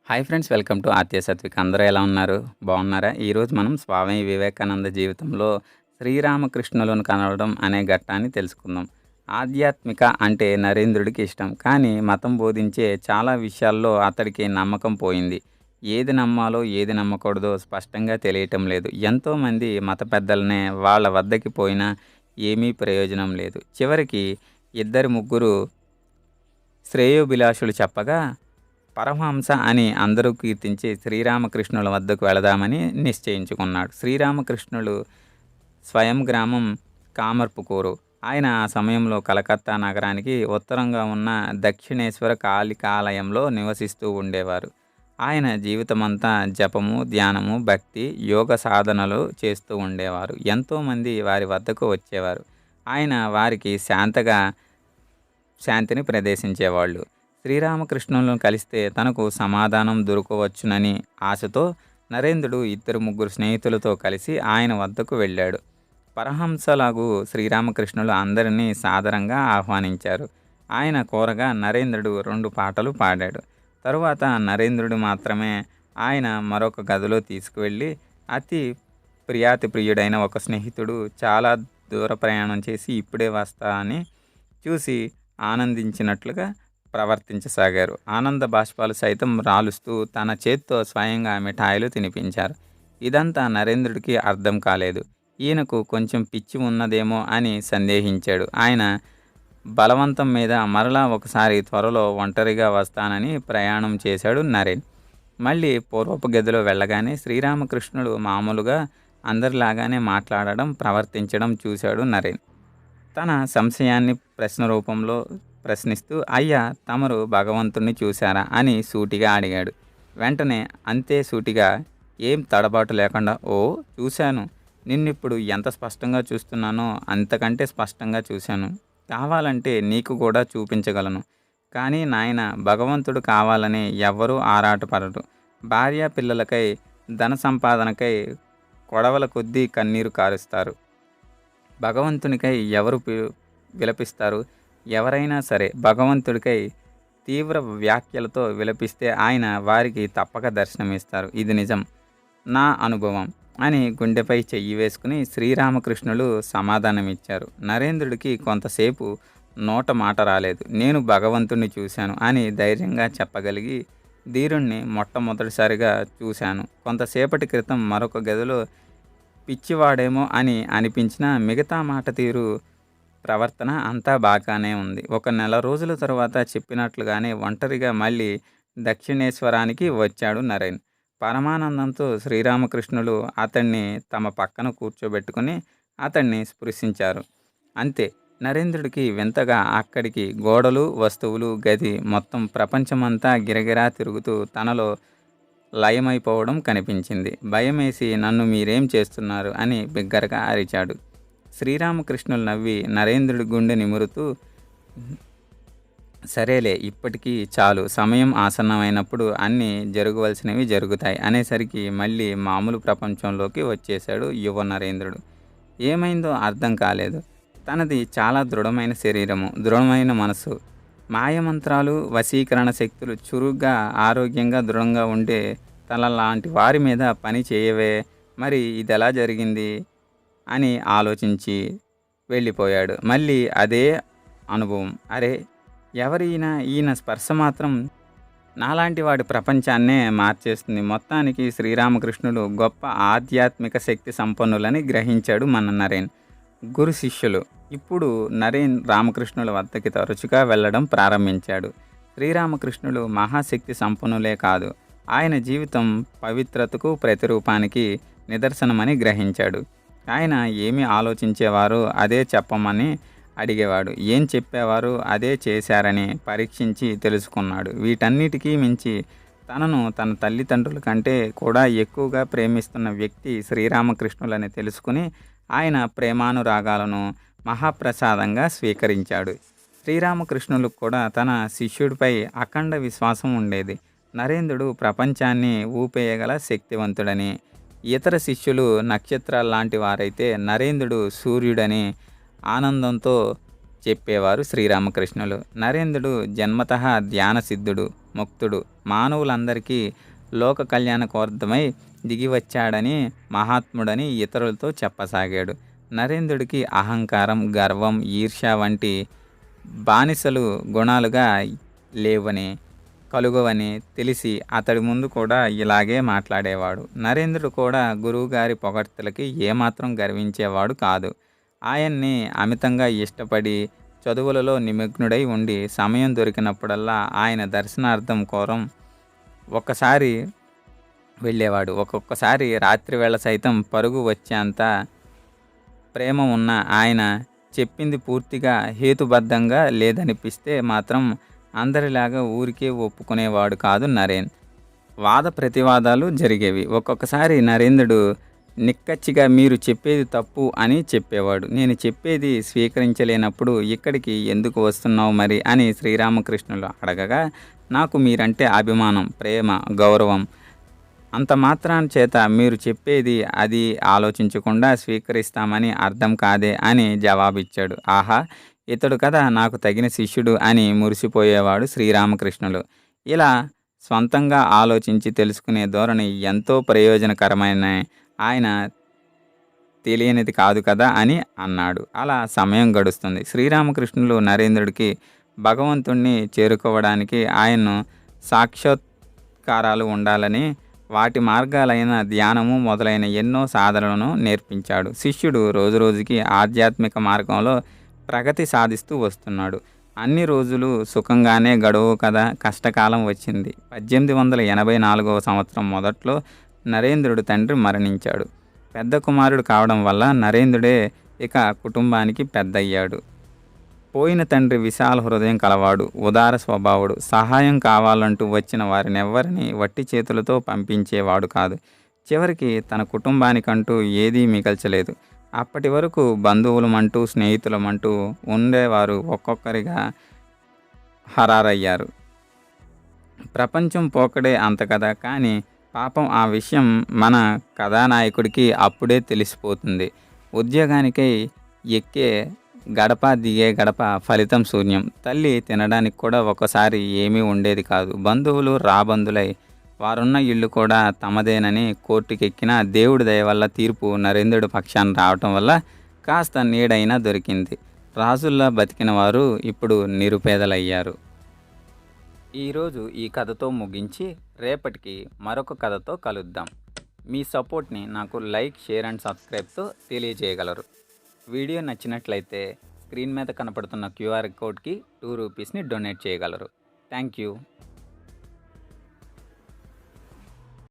Hi friends, welcome to Athya Satvik. అందరూ ఎలా ఉన్నారు? బాగున్నారా? ఈరోజు మనం స్వామి వివేకానంద జీవితంలో శ్రీరామకృష్ణులను కలవడం అనే ఘట్టాన్ని తెలుసుకుందాం. ఆధ్యాత్మిక అంటే నరేంద్రుడికి ఇష్టం, కానీ మతం బోధించే చాలా విషయాల్లో అతడికి నమ్మకం పోయింది. ఏది నమ్మాలో ఏది నమ్మకూడదో స్పష్టంగా తెలియటం లేదు. ఎంతోమంది మత పెద్దలనే వాళ్ళ వద్దకి పోయినా ఏమీ ప్రయోజనం లేదు. చివరికి ఇద్దరు ముగ్గురు శ్రేయోభిలాషులు చెప్పగా పరమహంస అని అందరూ కీర్తించే శ్రీరామకృష్ణుల వద్దకు వెళదామని నిశ్చయించుకున్నాడు. శ్రీరామకృష్ణులు స్వయం గ్రామం కామర్పుకూరు. ఆయన ఆ సమయంలో కలకత్తా నగరానికి ఉత్తరంగా ఉన్న దక్షిణేశ్వర కాళికాలయంలో నివసిస్తూ ఉండేవారు. ఆయన జీవితమంతా జపము, ధ్యానము, భక్తి, యోగ సాధనలు చేస్తూ ఉండేవారు. ఎంతోమంది వారి వద్దకు వచ్చేవారు. ఆయన వారికి శాంతిని ప్రదేశించేవాళ్ళు. శ్రీరామకృష్ణులను కలిస్తే తనకు సమాధానం దొరకవచ్చునని ఆశతో నరేంద్రుడు ఇద్దరు ముగ్గురు స్నేహితులతో కలిసి ఆయన వద్దకు వెళ్ళాడు. పరహంసలాగు శ్రీరామకృష్ణులు అందరినీ సాదరంగా ఆహ్వానించారు. ఆయన కోరగా నరేంద్రుడు 2 పాటలు పాడాడు. తరువాత నరేంద్రుడు మాత్రమే ఆయన మరొక గదిలో తీసుకువెళ్ళి అతి ప్రియుడైన ఒక స్నేహితుడు చాలా దూర ప్రయాణం చేసి ఇప్పుడే వస్తా అని చూసి ఆనందించినట్లుగా ప్రవర్తించసాగారు. ఆనంద బాష్పాలు సైతం రాలుస్తూ తన చేత్తో స్వయంగా మిఠాయిలు తినిపించారు. ఇదంతా నరేంద్రుడికి అర్థం కాలేదు. ఈయనకు కొంచెం పిచ్చి ఉన్నదేమో అని సందేహించాడు. ఆయన బలవంతం మీద మరలా ఒకసారి త్వరలో ఒంటరిగా వస్తానని ప్రయాణం చేశాడు నరేన్. మళ్ళీ పూర్వపు గదిలో వెళ్ళగానే శ్రీరామకృష్ణుడు మామూలుగా అందరిలాగానే మాట్లాడడం, ప్రవర్తించడం చూశాడు నరేన్. తన సంశయాన్ని ప్రశ్న రూపంలో ప్రశ్నిస్తూ, అయ్యా, తమరు భగవంతుణ్ణి చూశారా అని సూటిగా అడిగాడు. వెంటనే అంతే సూటిగా, ఏం తడబాటు లేకుండా, ఓ చూశాను. నిన్నిప్పుడు ఎంత స్పష్టంగా చూస్తున్నానో అంతకంటే స్పష్టంగా చూశాను. కావాలంటే నీకు కూడా చూపించగలను. కానీ నాయన, భగవంతుడు కావాలని ఎవ్వరూ ఆరాటపడరు. భార్య పిల్లలకై, ధన సంపాదనకై కొడవల కొద్దీ కన్నీరు కారుస్తారు. భగవంతునికై ఎవరు విలపిస్తారు? ఎవరైనా సరే భగవంతుడికై తీవ్ర వ్యాఖ్యలతో విలపిస్తే ఆయన వారికి తప్పక దర్శనమిస్తారు. ఇది నిజం, నా అనుభవం అని గుండెపై చెయ్యి వేసుకుని శ్రీరామకృష్ణులు సమాధానమిచ్చారు. నరేంద్రుడికి కొంతసేపు నోట మాట రాలేదు. నేను భగవంతుణ్ణి చూశాను అని ధైర్యంగా చెప్పగలిగి, ధీరుణ్ణి మొట్టమొదటిసారిగా చూశాను. కొంతసేపటి క్రితం మరొక గదిలో పిచ్చివాడేమో అని అనిపించిన మిగతా మాట తీరు, ప్రవర్తన అంతా బాగానే ఉంది. 1 నెల రోజుల తరువాత చెప్పినట్లుగానే ఒంటరిగా మళ్ళీ దక్షిణేశ్వరానికి వచ్చాడు నరేన్. పరమానందంతో శ్రీరామకృష్ణులు అతన్ని తమ పక్కన కూర్చోబెట్టుకుని అతన్ని స్పృశించారు. అంతే, నరేంద్రుడికి వింతగా అక్కడికి గోడలు, వస్తువులు, గది మొత్తం ప్రపంచమంతా గిరగిరా తిరుగుతూ తనలో లయమైపోవడం కనిపించింది. భయమేసి, నన్ను మీరేం చేస్తున్నారు అని బిగ్గరగా అరిచాడు. శ్రీరామకృష్ణులు నవ్వి నరేంద్రుడి గుండె నిమురుతూ, సరేలే, ఇప్పటికీ చాలు. సమయం ఆసన్నమైనప్పుడు అన్నీ జరగవలసినవి జరుగుతాయి అనేసరికి మళ్ళీ మామూలు ప్రపంచంలోకి వచ్చేశాడు యువ నరేంద్రుడు. ఏమైందో అర్థం కాలేదు. తనది చాలా దృఢమైన శరీరము, దృఢమైన మనసు. మాయమంత్రాలు, వశీకరణ శక్తులు చురుగ్గా, ఆరోగ్యంగా, దృఢంగా ఉండే తన లాంటి వారి మీద పని చేయవే. మరి ఇదెలా జరిగింది అని ఆలోచించి వెళ్ళిపోయాడు. మళ్ళీ అదే అనుభవం. అరే, ఈయన స్పర్శ మాత్రం నాలాంటి వాడి ప్రపంచాన్నే మార్చేస్తుంది. మొత్తానికి శ్రీరామకృష్ణులు గొప్ప ఆధ్యాత్మిక శక్తి సంపన్నులని గ్రహించాడు మన నరేన్. గురు శిష్యులు. ఇప్పుడు నరేన్ రామకృష్ణుల వద్దకి తరచుగా వెళ్ళడం ప్రారంభించాడు. శ్రీరామకృష్ణులు మహాశక్తి సంపన్నులే కాదు, ఆయన జీవితం పవిత్రతకు ప్రతిరూపానికి నిదర్శనమని గ్రహించాడు. ఆయన ఏమి ఆలోచించేవారో అదే చెప్పమని అడిగేవాడు. ఏం చెప్పేవారు అదే చేశారని పరీక్షించి తెలుసుకున్నాడు. వీటన్నిటికీ మించి తనను తన తల్లిదండ్రుల కంటే కూడా ఎక్కువగా ప్రేమిస్తున్న వ్యక్తి శ్రీరామకృష్ణులని తెలుసుకుని ఆయన ప్రేమానురాగాలను మహాప్రసాదంగా స్వీకరించాడు. శ్రీరామకృష్ణులకు కూడా తన శిష్యుడిపై అఖండ విశ్వాసం ఉండేది. నరేంద్రుడు ప్రపంచాన్ని ఊపేయగల శక్తివంతుడని, ఇతర శిష్యులు నక్షత్రాల్లాంటి వారైతే నరేంద్రుడు సూర్యుడని ఆనందంతో చెప్పేవారు శ్రీరామకృష్ణులు. నరేంద్రుడు జన్మతః ధ్యానసిద్ధుడు, ముక్తుడు, మానవులందరికీ లోక కళ్యాణార్థమై దిగివచ్చాడని, మహాత్ముడని ఇతరులతో చెప్పసాగాడు. నరేంద్రుడికి అహంకారం, గర్వం, ఈర్ష్య వంటి బానిసలు గుణాలుగా లేవని, కలుగవని తెలిసి అతడి ముందు కూడా ఇలాగే మాట్లాడేవాడు. నరేంద్రుడు కూడా గురువుగారి పొగడ్తలకి ఏమాత్రం గర్వించేవాడు కాదు. ఆయన్ని అమితంగా ఇష్టపడి చదువులలో నిమగ్నుడై ఉండి సమయం దొరికినప్పుడల్లా ఆయన దర్శనార్థం కోరం ఒక్కసారి వెళ్ళేవాడు. ఒక్కొక్కసారి రాత్రివేళ సైతం పరుగు వచ్చేంత ప్రేమ ఉన్న ఆయన చెప్పింది పూర్తిగా హేతుబద్ధంగా లేదనిపిస్తే మాత్రం అందరిలాగా ఊరికే ఒప్పుకునేవాడు కాదు నరేన్. వాద ప్రతివాదాలు జరిగేవి. ఒక్కొక్కసారి నరేంద్రుడు నిక్కచ్చిగా మీరు చెప్పేది తప్పు అని చెప్పేవాడు. నేను చెప్పేది స్వీకరించలేనప్పుడు ఇక్కడికి ఎందుకు వస్తున్నావు మరి అని శ్రీరామకృష్ణులు అడగగా, నాకు మీరంటే అభిమానం, ప్రేమ, గౌరవం, అంత మాత్రాన చేత మీరు చెప్పేది అది ఆలోచించకుండా స్వీకరిస్తామని అర్థం కాదే అని జవాబిచ్చాడు. ఆహా, ఇతడు కదా నాకు తగిన శిష్యుడు అని మురిసిపోయేవాడు శ్రీరామకృష్ణులు. ఇలా స్వంతంగా ఆలోచించి తెలుసుకునే ధోరణి ఎంతో ప్రయోజనకరమైన ఆయన తెలియనిది కాదు కదా అని అన్నాడు. అలా సమయం గడుస్తుంది. శ్రీరామకృష్ణులు నరేంద్రుడికి భగవంతుణ్ణి చేరుకోవడానికి ఆయన్ను సాక్షాత్కారాలు ఉండాలని వాటి మార్గాలైన ధ్యానము మొదలైన ఎన్నో సాధనలను నేర్పించాడు. శిష్యుడు రోజురోజుకి ఆధ్యాత్మిక మార్గంలో ప్రగతి సాధిస్తూ వస్తున్నాడు. అన్ని రోజులు సుఖంగానే గడువు కదా, కష్టకాలం వచ్చింది. 1884 సంవత్సరం మొదట్లో నరేంద్రుడు తండ్రి మరణించాడు. పెద్ద కుమారుడు కావడం వల్ల నరేంద్రుడే ఇక కుటుంబానికి పెద్దయ్యాడు. పోయిన తండ్రి విశాల హృదయం కలవాడు, ఉదార స్వభావుడు. సహాయం కావాలంటూ వచ్చిన వారినెవ్వరిని వట్టి చేతులతో పంపించేవాడు కాదు. చివరికి తన కుటుంబానికంటూ ఏదీ మిగల్చలేదు. అప్పటి వరకు బంధువులమంటూ స్నేహితులమంటూ ఉండేవారు ఒక్కొక్కరిగా హరారయ్యారు. ప్రపంచం పోకడే అంత కదా. కానీ పాపం ఆ విషయం మన కథానాయకుడికి అప్పుడే తెలిసిపోతుంది. ఉద్యోగానికై ఎక్కే గడప దిగే గడప ఫలితం శూన్యం. తల్లి తినడానికి కూడా ఒకసారి ఏమీ ఉండేది కాదు. బంధువులు రాబందులై వారున్న ఇల్లు కూడా తమదేనని కోర్టుకెక్కినా దేవుడి దయ వల్ల తీర్పు నరేంద్రుడి పక్షాన రావటం వల్ల కాస్త నీడైనా దొరికింది. రాజుల్లా బతికిన వారు ఇప్పుడు నిరుపేదలయ్యారు. ఈరోజు ఈ కథతో ముగించి రేపటికి మరొక కథతో కలుద్దాం. మీ సపోర్ట్ని నాకు లైక్, షేర్ అండ్ సబ్స్క్రైబ్తో తెలియజేయగలరు. వీడియో నచ్చినట్లయితే స్క్రీన్ మీద కనపడుతున్న QR కోడ్కి 2 రూపీస్ని డొనేట్ చేయగలరు. Thank you.